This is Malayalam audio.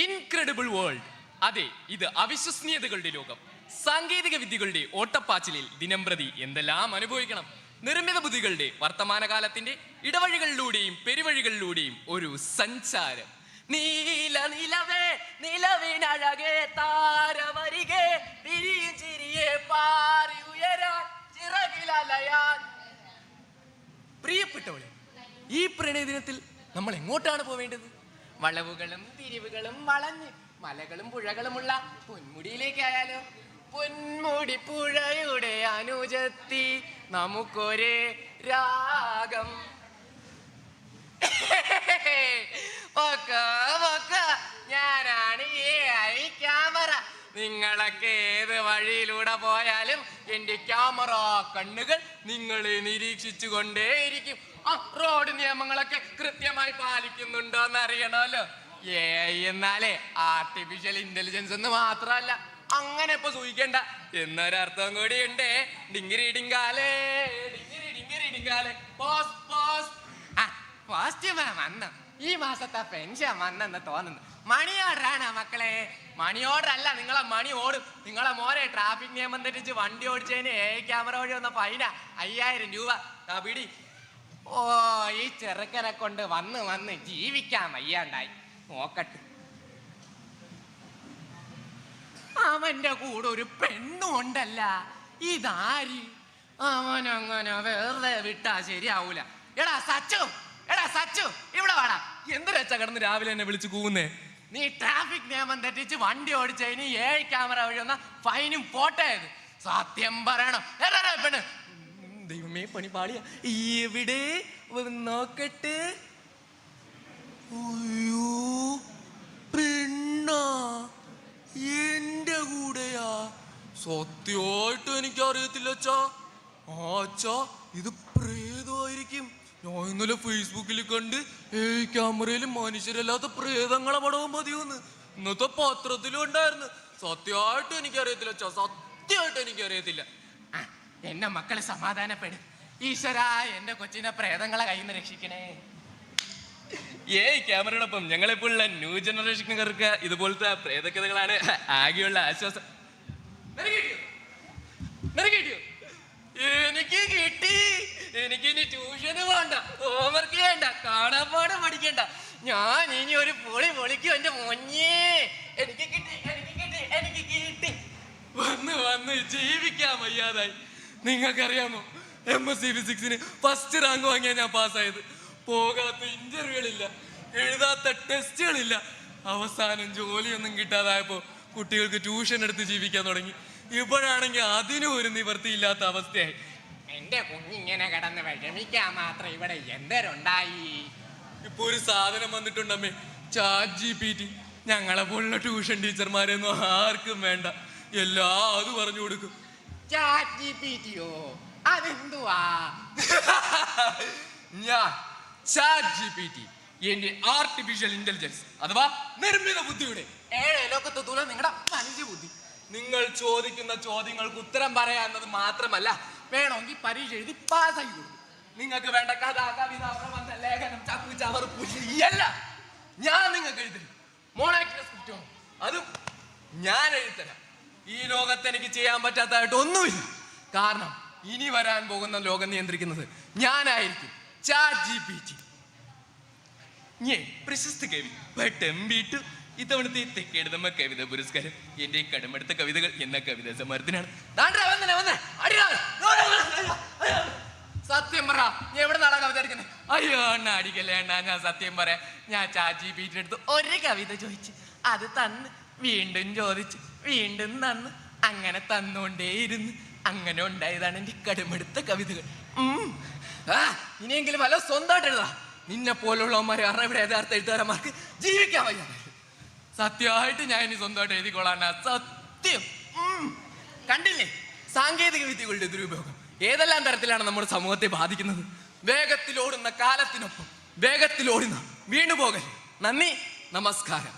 Incredible world. അതെ, ഇത് അവിശ്വസനീയതകളുടെ ലോകം. സാങ്കേതിക വിദ്യകളുടെ ഓട്ടപ്പാച്ചിലിൽ ദിനംപ്രതി എന്തെല്ലാം അനുഭവിക്കണം. നിർമ്മിത ബുദ്ധികളുടെ വർത്തമാനകാലത്തിന്റെ ഇടവഴികളിലൂടെയും പെരുവഴികളിലൂടെയും ഒരു സഞ്ചാരം. നീല നിലവേ നിലവിനഴകേ താരവരികെ തിരിയും ചിരിയെ പാറി ഉയരാൻ ചിറകിലലയാൻ. പ്രിയപ്പെട്ടവളെ, ഈ പ്രണയദിനത്തിൽ നമ്മൾ എങ്ങോട്ടാണ് പോവേണ്ടത്? വളവുകളും തിരിവുകളും വളഞ്ഞ് മലകളും പുഴകളുമുള്ള പൊന്മുടിയിലേക്കായാലോ? പൊന്മുടി പുഴയുടെ അനുജത്തി നമുക്കൊരേ രാഗം. ഞാനാണ് ഈ ക്യാമറ. നിങ്ങളൊക്കെ ഏത് വഴിയിലൂടെ പോയാലും എന്റെ ക്യാമറ കണ്ണുകൾ നിങ്ങളെ നിരീക്ഷിച്ചു കൊണ്ടേയിരിക്കും. റോഡ് നിയമങ്ങളൊക്കെ കൃത്യമായി പാലിക്കുന്നുണ്ടോ എന്ന് അറിയണമല്ലോ. എന്നാലേ ആർട്ടിഫിഷ്യൽ ഇന്റലിജൻസ് എന്ന് മാത്രമല്ല, അങ്ങനെ ഇപ്പൊ സൂചിക്കണ്ട എന്നൊരർത്ഥം കൂടി ഉണ്ട്. ഡിങ്കിരി ഡിങ്കാലേ ഡിങ്കിരി ഡിങ്കിരി ഡിങ്കാലേ പോസ് പോസ്. വന്ന ഈ മാസത്തെ പെൻഷൻ വന്നെന്ന് തോന്നുന്നു. മണി ഓർഡറാണ് മക്കളെ. മണി ഓർഡർ അല്ല, നിങ്ങളെ മണി ഓടും. നിങ്ങളെ മോനെ ട്രാഫിക് നിയമം തെറ്റിച്ച് വണ്ടി ഓടിച്ചതിന് ക്യാമറ വഴി വന്ന ഫൈന 5000 രൂപ. പിടി. ഓ, ഈ ചെറുക്കനെ കൊണ്ട് വന്ന് വന്ന് ജീവിക്കാൻ വയ്യാണ്ടായി. നോക്കട്ടെ, അവന്റെ കൂടെ ഒരു പെണ്ണും ഉണ്ടല്ല. ഇതാര്? അവനങ്ങനെ വെറുതെ വിട്ടാ ശരിയാവൂല. എടാ സച്ചു, എടാ സച്ചു, ഇവിടെ വാടാ. എന്തിനാ കിടന്ന് രാവിലെ എന്നെ വിളിച്ചു കൂവുന്നേ? നീ ട്രാഫിക് നിയമം തെറ്റിച്ച് വണ്ടി ഓടിച്ചതിന് 7 ക്യാമറ വഴി വന്ന ഫൈനും പോട്ടയത്. സത്യം പറയണം. പെണ്ണ്, ദൈവമേ പണി പാളിയ. ഇവിടെ നോക്കട്ടെ. അയ്യോ, പെണ്ണാ എന്റെ കൂടെയാ? സത്യമായിട്ടും എനിക്കറിയത്തില്ല അച്ഛാ. അച്ഛാ, ഇത് പ്രേതമായിരിക്കും. ഞാൻ ഇന്നലെ ഫേസ്ബുക്കിൽ കണ്ട് ക്യാമറയിൽ മനുഷ്യരല്ലാത്ത പ്രേതങ്ങളെ പടവും മതിയോന്ന് ഇന്നത്തെ പത്രത്തിലും ഉണ്ടായിരുന്നു. സത്യമായിട്ടും എനിക്കറിയത്തില്ല അച്ഛാ, സത്യമായിട്ടും എനിക്കറിയത്തില്ല. എന്നെ മക്കളെ സമാധാനപ്പെടും. ഈശ്വരാ, എന്റെ കൊച്ചിനെ പ്രേതങ്ങളെ കയ്യിൽ നിന്ന് രക്ഷിക്കണേ. ക്യാമറയോടൊപ്പം ഞങ്ങളെപ്പോലുള്ള ന്യൂ ജനറേഷൻകാർക്ക് ഇതുപോലത്തെ പ്രേതകഥകളാണ് ആകെയുള്ള ആശ്വാസം. എനിക്ക് കിട്ടി. എനിക്ക് ഇനി ട്യൂഷന് പോണ്ട, ഹോംവർക്ക് ചെയ്യണ്ട, കാണാപ്പാട് പഠിക്കണ്ട. ഞാൻ ഇനി ഒരു പൊളി പൊളിക്കും എന്റെ മോഞ്ഞേ. എനിക്ക് കിട്ടി, എനിക്ക് കിട്ടി, എനിക്ക് കിട്ടി. വന്ന് വന്ന് ജീവിക്കാൻ വയ്യാതായി. നിങ്ങൾക്കറിയാമോ, MSc ഫിസിക്സിന് ഫസ്റ്റ് റാങ്ക് വാങ്ങിയാ ഞാൻ പാസ്സായത്. പോകാത്ത ഇന്റർവ്യൂകളില്ല, എഴുതാത്ത ടെസ്റ്റുകളില്ല. അവസാനം ജോലിയൊന്നും കിട്ടാതായപ്പോ കുട്ടികൾക്ക് ട്യൂഷൻ എടുത്ത് ജീവിക്കാൻ തുടങ്ങി. ഇപ്പോഴാണെങ്കിൽ അതിനും ഒരു നിവർത്തിയില്ലാത്ത അവസ്ഥയായി. എന്റെ കുഞ്ഞിങ്ങനെ കിടന്ന് വിഷമിക്കാൻ മാത്രം ഇവിടെ എന്തരുണ്ടായി. ഇപ്പൊ ഒരു സാധനം വന്നിട്ടുണ്ടമ്മേ, ChatGPT. ഞങ്ങളെ പോലുള്ള ട്യൂഷൻ ടീച്ചർമാരെയൊന്നും ആർക്കും വേണ്ട, എല്ലാം അത് പറഞ്ഞു കൊടുക്കും. ChatGPTയോ? അതെന്തുവാ? ഞാൻ ChatGPT, എന്റെ ആർട്ടിഫിഷ്യൽ ഇന്റലിജൻസ് അഥവാ നിർമ്മിത ബുദ്ധിയുടെ 7 ലോകത്തെത്തൂല നിങ്ങളുടെ മനുഷ്യ ബുദ്ധി. നിങ്ങൾ ചോദിക്കുന്ന ചോദ്യങ്ങൾക്ക് ഉത്തരം പറയാന്നത് മാത്രമല്ല, വേണമെങ്കിൽ പരീക്ഷ എഴുതി പാസ്സായി കൊടുക്കും. നിങ്ങൾക്ക് വേണ്ട കഥ, കവിത, പ്രബന്ധ, ലേഖനം, ചപ്പ് ചവർ പുഷല്ല ഞാൻ നിങ്ങൾക്ക് എഴുതരും. മോണാക്ടിന്റെ സ്ക്രിപ്റ്റോ അതും ഞാൻ എഴുതരാം. ഈ ലോകത്ത് എനിക്ക് ചെയ്യാൻ പറ്റാത്തതായിട്ട് ഒന്നുമില്ല. കാരണം ഇനി വരാൻ പോകുന്ന ലോകം നിയന്ത്രിക്കുന്നത് ഞാനായിരിക്കും. ChatGPT. പ്രശസ്ത കവി ഭട്ടംബീട്ടു ഇത്തവണത്തെ തെക്കേടുതമ്മ കവിത പുരസ്കാരം എന്റെ കടമെടുത്ത കവിതകൾ എന്ന കവിതാ സമാരത്തിനാണ്. സത്യം പറ, ഞാൻ എവിടെ നാടാ കവിത അടിക്കുന്നത്? അയ്യോ അണ്ണ അടിക്കല്ലേ അണ്ണ, ഞാൻ സത്യം പറയാം. ഞാൻ ChatGPT എടുത്ത് ഒരു കവിത ചോദിച്ചു, അത് തന്ന് വീണ്ടും ചോദിച്ചു, വീണ്ടും തന്ന്, അങ്ങനെ തന്നുകൊണ്ടേയിരുന്നു. അങ്ങനെ ഉണ്ടായതാണ് എന്റെ കടമെടുത്ത കവിതകൾ. ഇനിയെങ്കിലും വല്ല സ്വന്തമായിട്ട് എഴുതാ. നിന്നെ പോലുള്ളവന്മാരെ കാരണം ഇവിടെ യഥാർത്ഥ എഴുത്തുകാരന്മാർക്ക് ജീവിക്കാൻ വയ്യ. സത്യമായിട്ട് ഞാൻ ഇനി സ്വന്തമായിട്ട് എഴുതിക്കൊള്ളാൻ. സത്യം. കണ്ടില്ലേ സാങ്കേതിക വിദ്യകളുടെ ദുരുപയോഗം ഏതെല്ലാം തരത്തിലാണ് നമ്മുടെ സമൂഹത്തെ ബാധിക്കുന്നത്. വേഗത്തിലോടുന്ന കാലത്തിനൊപ്പം വേഗത്തിലോടുന്ന വീണുപോകൽ. നന്ദി, നമസ്കാരം.